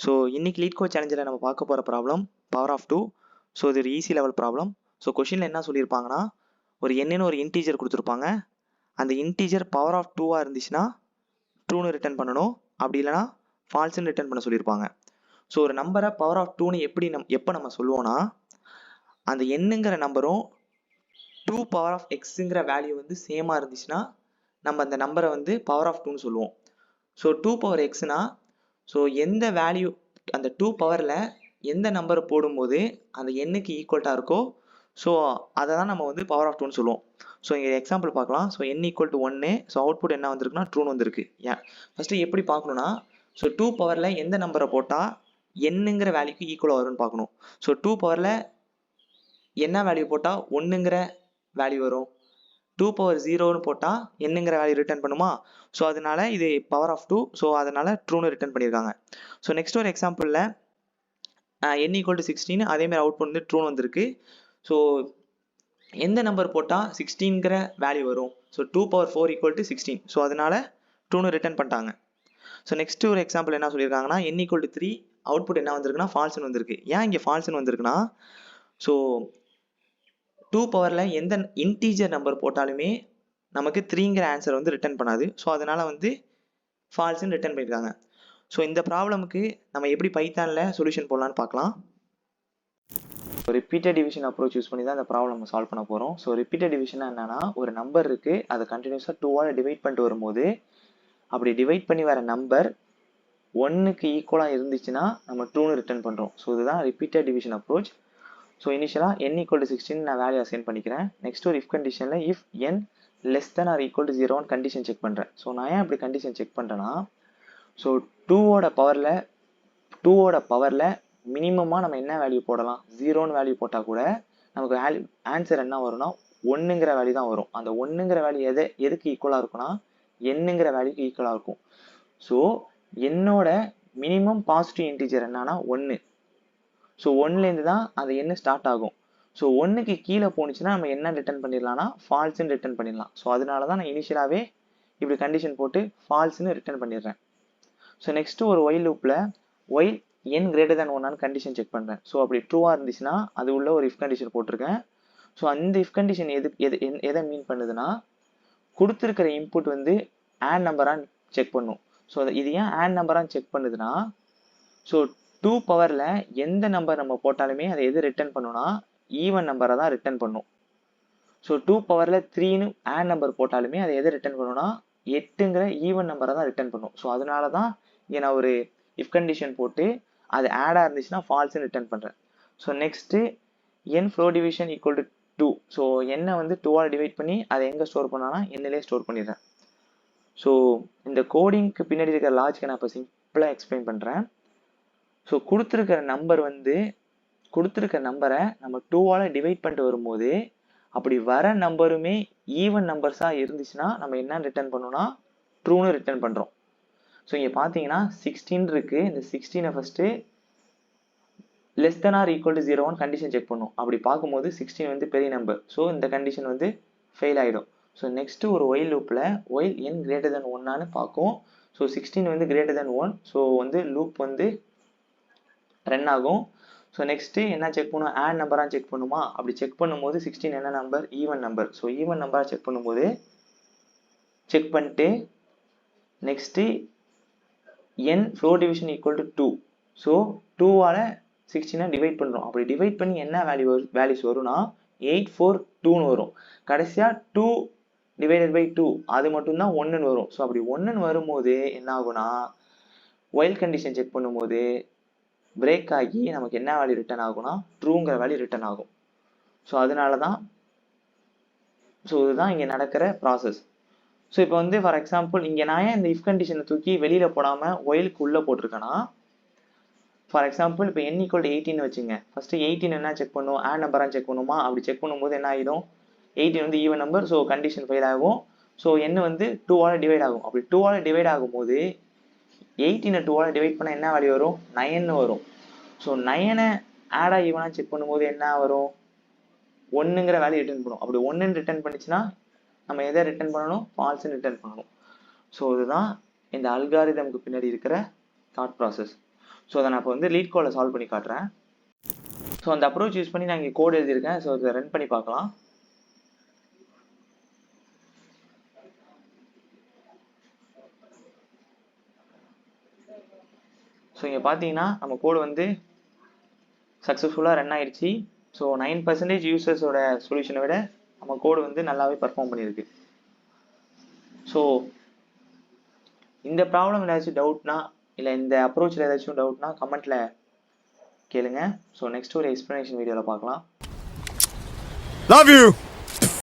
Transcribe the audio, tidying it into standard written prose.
So இன்னைக்கு lead code சேலஞ்சில் நம்ம பார்க்க போகிற ப்ராப்ளம் பவர் ஆஃப் 2. ஸோ இது ஒரு ஈஸி லெவல் ப்ராப்ளம். ஸோ கொஷினில் என்ன சொல்லியிருப்பாங்கன்னா, ஒரு எண்ணுன்னு ஒரு இன்டீஜர் கொடுத்துருப்பாங்க. அந்த இன்டீஜர் பவர் ஆஃப் 2 இருந்துச்சுன்னா ட்ரூன்னு ரிட்டர்ன் பண்ணணும், அப்படி இல்லைனா ஃபால்ஸ்ன்னு ரிட்டர்ன் பண்ண சொல்லியிருப்பாங்க. ஸோ ஒரு நம்பரை பவர் ஆஃப் 2ன்னு எப்போ நம்ம சொல்லுவோம்னா, அந்த எண்ணுங்கிற நம்பரும் 2 பவர் ஆஃப் எக்ஸுங்கிற வேல்யூ வந்து சேமாக இருந்துச்சுன்னா நம்ம அந்த நம்பரை வந்து பவர் ஆஃப் 2ன்னு சொல்லுவோம். ஸோ 2 பவர் எக்ஸ்னா, ஸோ எந்த வேல்யூ அந்த 2 பவரில் எந்த நம்பரை போடும்போது அந்த எண்ணுக்கு ஈக்குவல்ட்டாக இருக்கோ, ஸோ அதை தான் நம்ம வந்து பவர் ஆஃப் 2ன்னு சொல்லுவோம். ஸோ இங்கே எக்ஸாம்பிள் பார்க்கலாம். So n equal to 1, so output என்ன வந்திருக்குன்னா ட்ரூன்னு வந்திருக்கு. ஏன் ஃபஸ்ட்டு எப்படி பார்க்கணுன்னா, ஸோ 2 பவரில் எந்த நம்பரை போட்டால் என்னங்கிற வேல்யூக்கு ஈக்குவலாக வரும்னு பார்க்கணும். ஸோ 2 பவரில் என்ன வேல்யூ போட்டால் 1ங்கிற வேல்யூ வரும், 2 பவர் 0ன்னு போட்டால் என்னங்கிற வேல்யூ ரிட்டர்ன் பண்ணுமா. ஸோ அதனால இது பவர் ஆஃப் 2, ஸோ அதனால ட்ரூன்னு ரிட்டர்ன் பண்ணியிருக்காங்க. ஸோ நெக்ஸ்ட் ஒரு எக்ஸாம்பிளில் n ஈக்குவல் டு 16, அதேமாதிரி அவுட்புட் வந்து ட்ரூன்னு வந்திருக்கு. ஸோ எந்த நம்பர் போட்டால் 16ங்கிற வேல்யூ வரும், so 2 power 4 equal to 16, so அதனால ட்ரூன்னு ரிட்டர்ன் பண்ணிட்டாங்க. ஸோ நெக்ஸ்ட் ஒரு எக்ஸாம்பிள் என்ன சொல்லியிருக்காங்கன்னா, n ஈக்குவல் டு 3, அவுட்புட் என்ன வந்திருக்குன்னா ஃபால்ஸ்ன்னு வந்திருக்கு. ஏன் இங்கே ஃபால்ஸ்ன்னு வந்திருக்குன்னா, ஸோ 2 பவரில் எந்த இன்டீஜர் நம்பர் போட்டாலுமே நமக்கு 3ங்கிற ஆன்சர் வந்து ரிட்டர்ன் பண்ணாது. ஸோ அதனால வந்து ஃபால்ஸ்ன்னு ரிட்டர்ன் பண்ணியிருக்காங்க. ஸோ இந்த ப்ராப்ளமுக்கு நம்ம எப்படி பைத்தானில் சொல்யூஷன் போடலான்னு பார்க்கலாம். So repeated division approach use பண்ணி தான் இந்த ப்ராப்ளம் நம்ம சால்வ் பண்ண போகிறோம். ஸோ ரிப்பீட்டட் டிவிஷன் என்னன்னா, ஒரு நம்பர் இருக்குது, அதை கண்டினியூஸாக 2ஆல் டிவைட் பண்ணிட்டு வரும்போது அப்படி டிவைட் பண்ணி வர நம்பர் 1க்கு ஈக்குவலாக இருந்துச்சுன்னா நம்ம ட்ரூன்னு ரிட்டர்ன் பண்ணுறோம். ஸோ இதுதான் ரிப்பீட்டட் டிவிஷன் அப்ரோச். ஸோ இனிஷியலாக n ஈக்குவல் டு 16 நான் வேல்யூ அசைன் பண்ணிக்கிறேன். நெக்ஸ்ட் ஒரு இஃப் கண்டிஷனில் if n less than or equal to 0 condition check பண்ணுறேன். ஸோ நான் ஏன் அப்படி கண்டிஷன் செக் பண்ணுறேன்னா, ஸோ 2ஓட பவரில் மினிமமாக நம்ம என்ன வேல்யூ போடலாம், 0ன்னு வேல்யூ போட்டால் கூட நமக்கு ஆன்சர் என்ன வரும்னா 1ங்கிற வேல்யூ தான் வரும். அந்த 1ங்கிற வேல்யூ எதுக்கு ஈக்குவலாக இருக்குன்னா என்னங்கிற வேல்யூக்கு ஈக்குவலாக இருக்கும். ஸோ என்னோட மினிமம் பாசிட்டிவ் இன்டீஜர் என்னன்னா 1. ஸோ 1லேருந்து தான் அந்த எண்ணு ஸ்டார்ட் ஆகும். ஸோ 1க்கு கீழே போணுச்சுன்னா நம்ம என்ன ரிட்டர்ன் பண்ணிடலாம்னா ஃபால்ஸ்ன்னு ரிட்டர்ன் பண்ணிடலாம். ஸோ அதனால தான் நான் இனிஷியலாகவே இப்படி கண்டிஷன் போட்டு ஃபால்ஸ்ன்னு ரிட்டர்ன் பண்ணிடுறேன். ஸோ நெக்ஸ்ட்டு ஒரு ஒயில் லூப்பில் while n greater than 1 condition check பண்ணுறேன். ஸோ அப்படி ட்ரூவாக இருந்துச்சுன்னா அது உள்ள ஒரு இஃப் கண்டிஷன் போட்டிருக்கேன். ஸோ அந்த இஃப் கண்டிஷன் எதை மீன் பண்ணுதுன்னா, கொடுத்துருக்கிற இன்புட் வந்து ஆட் நம்பரான்னு செக் பண்ணும். ஸோ இது ஏன் ஆட் நம்பரான்னு செக் பண்ணுதுன்னா, ஸோ 2 பவரில் எந்த நம்பர் நம்ம போட்டாலுமே அதை எது ரிட்டர்ன் பண்ணுன்னா ஈவன் நம்பரை தான் ரிட்டர்ன் பண்ணும். ஸோ 2 பவரில் 3ன்னு ஆட் நம்பர் போட்டாலுமே அதை எதை ரிட்டர்ன் பண்ணுன்னா 8ங்கிற ஈவன் நம்பரை தான் ரிட்டர்ன் பண்ணும். ஸோ அதனால தான் இங்கே நான் ஒரு இஃப் கண்டிஷன் போட்டு அது ஆடாக இருந்துச்சுன்னா ஃபால்ஸ்ன்னு ரிட்டர்ன் பண்ணுறேன். So next n floor division equal to 2. So என்னை வந்து 2ஆல் டிவைட் பண்ணி அதை எங்கே ஸ்டோர் பண்ணானா என்னிலே ஸ்டோர் பண்ணிடுறேன். ஸோ இந்த கோடிங்க்கு பின்னாடி இருக்கிற லாஜிக்கை நான் இப்போ சிம்பிளாக எக்ஸ்பிளைன் பண்ணுறேன். ஸோ கொடுத்துருக்கிற நம்பரை நம்ம 2ஆல் டிவைட் பண்ணிட்டு வரும்போது அப்படி வர நம்பருமே ஈவன் நம்பர்ஸாக இருந்துச்சுன்னா நம்ம என்ன ரிட்டர்ன் பண்ணோம்னா ட்ரூன்னு ரிட்டர்ன் பண்ணுறோம். ஸோ இங்கே பார்த்தீங்கன்னா 16 இருக்குது. இந்த 16 first less than or equal to 0 condition check பண்ணும். அப்படி பார்க்கும்போது 16 வந்து பெரிய நம்பர். ஸோ இந்த கண்டிஷன் வந்து ஃபெயில் ஆகிடும். ஸோ நெக்ஸ்ட்டு ஒரு ஒயில் லூப்பில் ஒயில் n கிரேட்டர் தென் 1 பார்க்கும். ஸோ 16 வந்து கிரேட்டர் தென் 1, ஸோ வந்து லூப் வந்து ரன் ஆகும். ஸோ நெக்ஸ்ட்டு என்ன செக் பண்ணும், ஆட் நம்பராக செக் பண்ணுமா. அப்படி செக் பண்ணும்போது 16 என்ன number, even number. So even நம்பராக செக் பண்ணும்போது செக் பண்ணிட்டு next n floor division equal to 2. So 2ஆல் 16 டிவைட் பண்ணுறோம். அப்படி டிவைட் பண்ணி என்ன வேல்யூஸ் வரும்னா 842ன்னு வரும். கடைசியாக 2 டிவைடட் பை 2 அது மட்டும்தான் 1ன்னு வரும். ஸோ அப்படி 1ன்னு வரும்போது என்ன ஆகும்னா ஒயில் கண்டிஷன் செக் பண்ணும்போது பிரேக் ஆகி நமக்கு என்ன வேல்யூ ரிட்டர்ன் ஆகும்னா ட்ரூங்கிற வேல்யூ ரிட்டர்ன் ஆகும். ஸோ அதனால தான் இதுதான் இங்கே நடக்கிற ப்ராசஸ். ஸோ இப்போ வந்து ஃபார் எக்ஸாம்பிள் இங்கே நான் ஏன் இந்த இஃப் கண்டிஷனை தூக்கி வெளியில் போடாமல் ஒயிலுக்கு உள்ளே போட்டிருக்கேன்னா, ஃபார் எக்ஸாம்பிள் இப்போ n ஈக்குவல் டு 18 வச்சுங்க. ஃபஸ்ட்டு 18 என்ன செக் பண்ணும், ஆட் நம்பராக செக் பண்ணுமா. அப்படி செக் பண்ணும்போது என்ன ஆகிடும், 18 வந்து even number. So condition fail ஆகும். ஸோ n வந்து 2ஆல் டிவைட் ஆகும். அப்படி 2ஆல் டிவைட் ஆகும்போது 18 2ஆல் டிவைட் பண்ணால் என்ன வேல்யூ வரும், 9ன்னு வரும். ஸோ 9 ஆடாக ஈவனாக செக் பண்ணும்போது என்ன வரும், 1ங்கிற வேல்யூ ரிட்டர்ன் பண்ணும். அப்படி 1ன்னு ரிட்டர்ன் பண்ணிச்சுன்னா நம்ம எதை ரிட்டர்ன் பண்ணணும், ஃபால்ஸ்ன்னு ரிட்டர்ன் பண்ணணும். ஸோ இதுதான் இந்த அல்காரிதமுக்கு பின்னாடி இருக்கிற தாட் ப்ராசஸ். ஸோ அதை நான் இப்போ வந்து லீட் கோடில் சால்வ் பண்ணி காட்டுறேன். ஸோ அந்த அப்ரோச் யூஸ் பண்ணி நான் இங்கே கோட் எழுதியிருக்கேன். ஸோ இதை ரன் பண்ணி பார்க்கலாம். ஸோ இங்கே பார்த்தீங்கன்னா நம்ம கோடு வந்து சக்ஸஸ்ஃபுல்லாக ரன் ஆயிடுச்சு. ஸோ 9% யூசர்ஸோட சொல்யூஷனை விட நம்ம கோடு வந்து நல்லாவே பர்ஃபார்ம் பண்ணியிருக்கு. ஸோ இந்த ப்ராப்ளம் ஏதாச்சும் டவுட்னா இல்லை இந்த அப்ரோச்சில் ஏதாச்சும் டவுட்னா கமெண்ட்டில் கேளுங்க. ஸோ நெக்ஸ்ட் ஒரு எக்ஸ்ப்ளனேஷன் வீடியோவில் பார்க்கலாம். Love you.